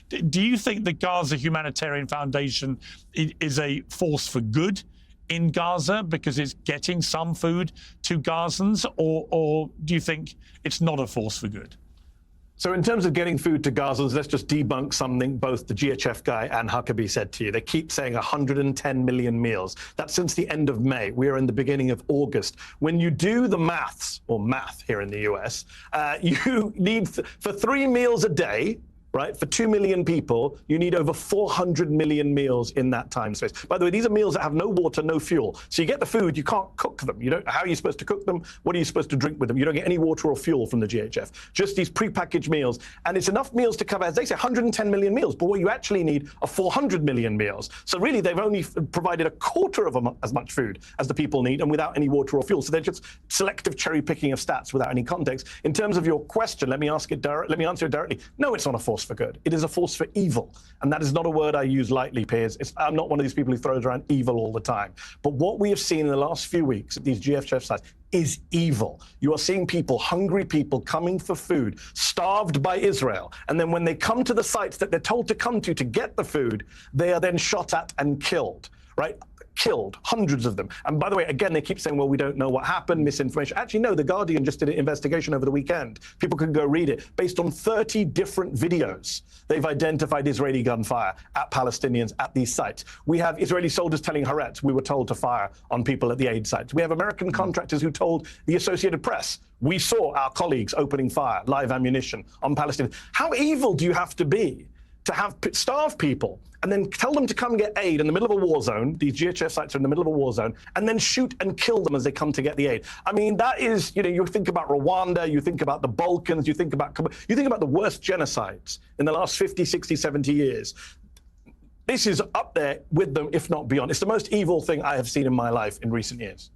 Do you think the Gaza Humanitarian Foundation is a force for good in Gaza because it's getting some food to Gazans, or do you think it's not a force for good? So in terms of getting food to Gazans, let's just debunk something both the GHF guy and Huckabee said to you. They keep saying 110 million meals. That's since the end of May. We are in the beginning of August. When you do the maths, or math here in the US, you need, for 3 meals a day, right, for 2 million people, you need over 400 million meals in that time space. By the way, these are meals that have no water, no fuel. So you get the food, you can't cook them. You don't. How are you supposed to cook them? What are you supposed to drink with them? You don't get any water or fuel from the GHF. Just these prepackaged meals. And it's enough meals to cover, as they say, 110 million meals. But what you actually need are 400 million meals. So really, they've only provided a quarter of as much food as the people need, and without any water or fuel. So they're just selective cherry picking of stats without any context. In terms of your question, let me answer it directly. No, it's not a force for good. It is a force for evil. And that is not a word I use lightly, Piers. I'm not one of these people who throws around evil all the time. But what we have seen in the last few weeks at these GHF sites is evil. You are seeing people, hungry people, coming for food, starved by Israel. And then when they come to the sites that they're told to come to get the food, they are then shot at and killed, right? Killed, hundreds of them. And by the way, again, they keep saying, well, we don't know what happened, misinformation. Actually, no, The Guardian just did an investigation over the weekend. People can go read it. Based on 30 different videos, they've identified Israeli gunfire at Palestinians at these sites. We have Israeli soldiers telling Haaretz we were told to fire on people at the aid sites. We have American contractors who told the Associated Press, we saw our colleagues opening fire, live ammunition on Palestinians. How evil do you have to be to have starve people and then tell them to come get aid in the middle of a war zone? These GHF sites are in the middle of a war zone, and then shoot and kill them as they come to get the aid. I mean, that is, you think about Rwanda, you think about the Balkans, you think about the worst genocides in the last 50, 60, 70 years. This is up there with them, if not beyond. It's the most evil thing I have seen in my life in recent years.